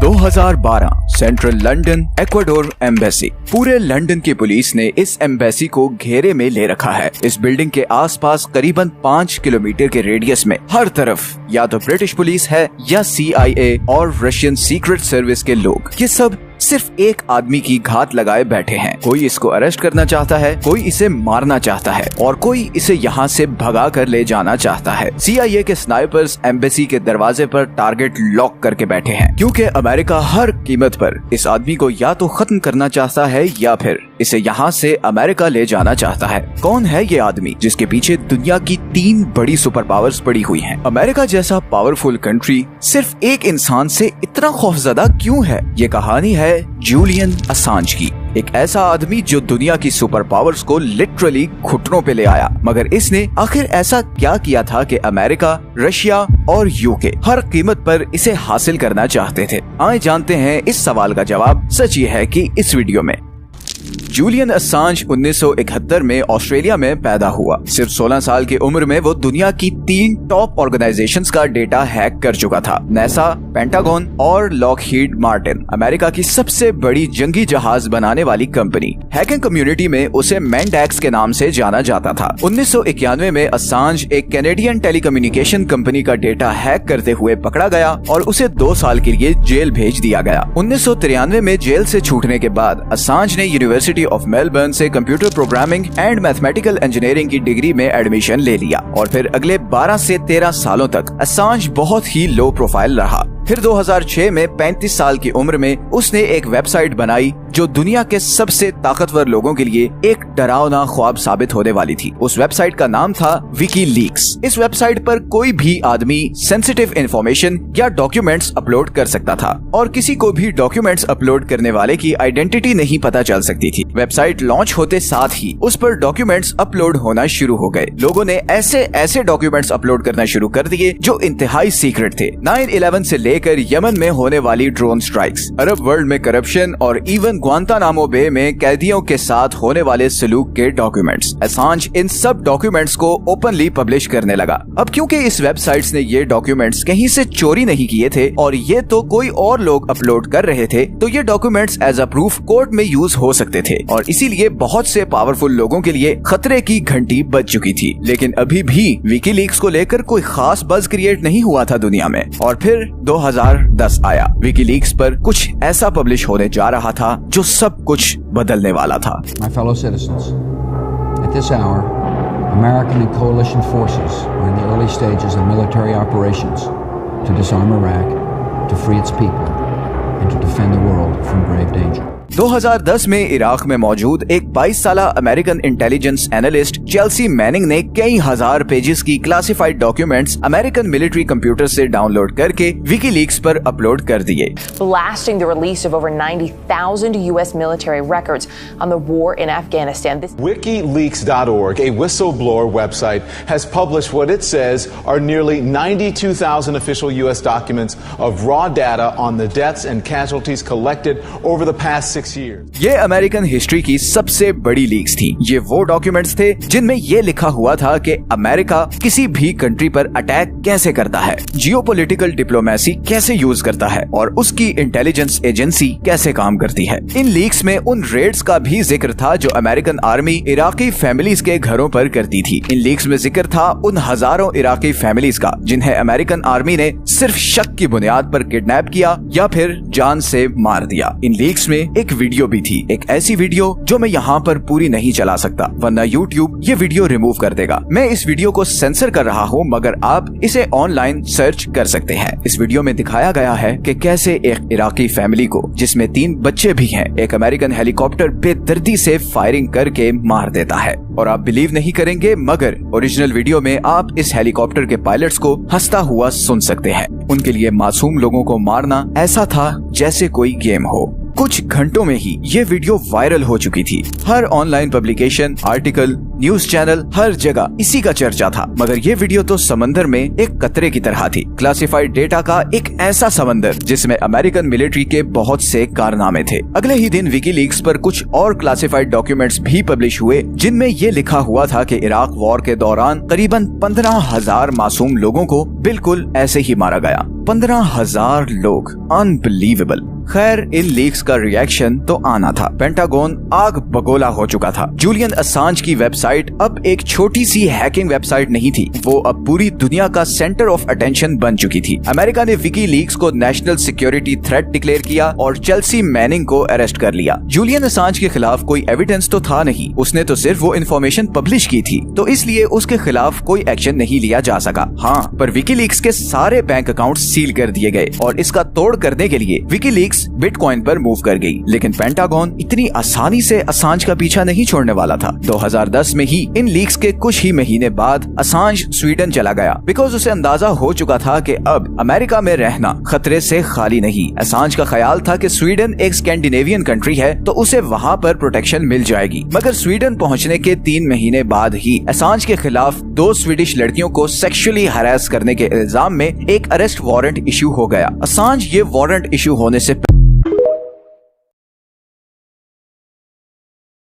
2012 central London Ecuador embassy. पूरे London की police ने इस एम्बेसी को घेरे में ले रखा है। इस बिल्डिंग के आसपास करीबन 5 किलोमीटर के रेडियस में हर तरफ या तो ब्रिटिश पुलिस है या CIA और रशियन सीक्रेट सर्विस के लोग। ये सब सिर्फ एक आदमी की घात लगाए बैठे हैं। कोई इसको अरेस्ट करना चाहता है, कोई इसे मारना चाहता है और कोई इसे यहाँ से भगा कर ले जाना चाहता है। CIA के स्नाइपर्स एम्बेसी के दरवाजे पर टारगेट लॉक करके बैठे हैं, क्योंकि अमेरिका हर कीमत पर इस आदमी को या तो खत्म करना चाहता है या फिर इसे यहाँ से अमेरिका ले जाना चाहता है। कौन है ये आदमी जिसके पीछे दुनिया की 3 बड़ी सुपर पावर्स पड़ी हुई हैं? अमेरिका जैसा पावरफुल कंट्री सिर्फ एक इंसान से इतना खौफजदा क्यों है? ये कहानी है जूलियन असांज की। एक ऐसा आदमी जो दुनिया की सुपर पावर्स को लिटरली घुटनों पे ले आया, मगर इसने आखिर ऐसा क्या किया था कि अमेरिका, रशिया और UK हर कीमत पर इसे हासिल करना चाहते थे? आइए जानते हैं इस सवाल का जवाब। सच ये है कि इस वीडियो में जूलियन असांज 1971 में ऑस्ट्रेलिया में पैदा हुआ। सिर्फ 16 साल की उम्र में वो दुनिया की 3 टॉप ऑर्गेनाइजेशंस का डेटा हैक कर चुका था। नासा, पेंटागन और लॉकहीड मार्टिन, अमेरिका की सबसे बड़ी जंगी जहाज बनाने वाली कंपनी। हैकिंग कम्युनिटी में उसे मैंडैक्स के नाम से जाना जाता था। 1991 में असांज एक कैनेडियन टेलीकम्युनिकेशन कंपनी का डेटा हैक करते हुए पकड़ा गया और उसे 2 साल के लिए जेल भेज दिया गया। 1993 में जेल से छूटने के बाद असांज ने यूनिवर्सिटी ऑफ मेलबर्न से computer programming and mathematical engineering की डिग्री में एडमिशन ले लिया और फिर अगले 12 से 13 सालों तक असांज बहुत ही लो प्रोफाइल रहा। फिर 2006 में 35 साल की उम्र में उसने एक वेबसाइट बनाई जो दुनिया के सबसे ताकतवर लोगों के लिए एक डरावना ख्वाब साबित होने वाली थी। उस वेबसाइट का नाम था विकीलीक्स। इस वेबसाइट पर कोई भी आदमी सेंसिटिव इंफॉर्मेशन या डॉक्यूमेंट्स अपलोड कर सकता था और किसी को भी डॉक्यूमेंट्स अपलोड करने वाले की आइडेंटिटी नहीं पता चल सकती थी। वेबसाइट लॉन्च होते साथ ही उस पर डॉक्यूमेंट्स अपलोड होना शुरू हो गए। लोगों ने ऐसे डॉक्यूमेंट्स अपलोड करना शुरू कर दिए जो इंतहाई सीक्रेट थे। 9/11 से लेकर यमन में होने वाली ड्रोन स्ट्राइक्स, अरब वर्ल्ड में करप्शन और इवन ग्वांतानामो बे में कैदियों के साथ होने वाले सलूक के डॉक्यूमेंट्स। असांज इन सब डॉक्यूमेंट्स को ओपनली पब्लिश करने लगा। अब क्योंकि इस वेबसाइट्स ने ये डॉक्यूमेंट्स कहीं से चोरी नहीं किए थे और ये तो कोई और लोग अपलोड कर रहे थे, तो ये documents as a proof court में यूज हो सकते थे और इसीलिए बहुत से पावरफुल लोगों के लिए खतरे की घंटी बज चुकी थी। लेकिन अभी भी विकीलीक्स को लेकर कोई खास बज़ क्रिएट नहीं हुआ था दुनिया में। और फिर 2010 आया। विकीलीक्स पर कुछ ऐसा पब्लिश होने जा रहा था जो सब कुछ बदलने वाला था। My fellow citizens, at this hour, American and coalition forces are in the early stages of military operations to disarm Iraq, to free its people, and to defend the world from grave danger. 2010 में Iraq में मौजूद एक 22 साला American intelligence analyst Chelsea Manning ने कई हजार pages की classified documents American military computer से डाउनलोड करके विकीलीक्स पर अपलोड कर दिए। Blasting the release of over 90,000 US military records on the war in Afghanistan. WikiLeaks.org, a whistleblower website, has published what it says are nearly 92,000 official US documents of raw data on the deaths and casualties collected over the past 6 years. ये American history की सबसे बड़ी leaks थी। ये वो documents थे जिनमें ये लिखा हुआ था कि अमेरिका किसी भी कंट्री पर अटैक कैसे करता है, जियोपॉलिटिकल डिप्लोमेसी कैसे यूज करता है और उसकी इंटेलिजेंस एजेंसी कैसे काम करती है। इन लीक्स में उन रेड्स का भी जिक्र था जो अमेरिकन आर्मी इराकी फैमिलीज के घरों पर करती थी। इन लीक्स में जिक्र था उन हजारों इराकी फैमिलीज का जिन्हें अमेरिकन आर्मी ने सिर्फ शक की बुनियाद पर किडनैप किया या फिर जान से मार दिया। इन लीक्स में एक वीडियो भी थी, एक ऐसी वीडियो जो मैं यहाँ पर पूरी नहीं चला सकता वरना YouTube ये वीडियो रिमूव कर देगा। मैं इस वीडियो को सेंसर कर रहा हूँ मगर आप इसे ऑनलाइन सर्च कर सकते हैं। इस वीडियो में दिखाया गया है कि कैसे एक इराकी फैमिली को, जिसमें 3 बच्चे भी हैं, एक अमेरिकन हेलीकॉप्टर बेदर्दी से फायरिंग करके मार देता है। और आप बिलीव नहीं करेंगे मगर ओरिजिनल वीडियो में आप इस हेलीकॉप्टर के पायलट्स को हंसता हुआ सुन सकते हैं। उनके लिए मासूम लोगों को मारना ऐसा था जैसे कोई गेम हो। कुछ घंटों में ही ये वीडियो वायरल हो चुकी थी। हर online publication, article, news channel, हर जगह इसी का चर्चा था। मगर ये वीडियो तो समंदर में एक कतरे की तरह थी। क्लासिफाइड डेटा का एक ऐसा समंदर जिसमें अमेरिकन मिलिट्री के बहुत से कारनामे थे। अगले ही दिन विकीलीक्स पर कुछ और क्लासिफाइड डॉक्यूमेंट्स भी पब्लिश हुए, जिनमें ये लिखा हुआ था कि इराक वॉर के दौरान करीबन 15,000 मासूम लोगों को बिल्कुल ऐसे ही मारा गया। 15,000 लोग, अनबिलीवेबल। खैर, इन लीक्स का रिएक्शन तो आना था। पेंटागन आग बगोला हो चुका था। जूलियन असांज की वेबसाइट अब एक छोटी सी हैकिंग वेबसाइट नहीं थी, वो अब पूरी दुनिया का सेंटर ऑफ अटेंशन बन चुकी थी। अमेरिका ने विकीलीक्स को नेशनल सिक्योरिटी थ्रेट डिक्लेयर किया और चेल्सी मैनिंग को अरेस्ट कर लिया। जूलियन असांज के खिलाफ कोई एविडेंस तो था नहीं, उसने तो सिर्फ वो इन्फॉर्मेशन पब्लिश की थी, तो इसलिए उसके खिलाफ कोई एक्शन नहीं लिया जा सका। हाँ, पर विकीलीक्स के सारे बैंक अकाउंट सील कर दिए गए और इसका तोड़ करने के लिए विकीलीक्स बिटकॉइन पर मूव कर गई। लेकिन पेंटागन इतनी आसानी से असांज का पीछा नहीं छोड़ने वाला था। 2010 में ही इन लीक्स के कुछ ही महीने बाद असांज स्वीडन चला गया, बिकॉज उसे अंदाजा हो चुका था कि अब अमेरिका में रहना खतरे से खाली नहीं। असांज का ख्याल था कि स्वीडन एक स्कैंडिनेवियन कंट्री है, तो उसे वहाँ पर प्रोटेक्शन मिल जाएगी। मगर स्वीडन पहुँचने के 3 महीने बाद ही असांज के खिलाफ 2 स्वीडिश लड़कियों को सेक्सुअली हरास करने के इल्जाम में एक अरेस्ट वारंट इशू हो गया। असांज ये वारंट इशू होने से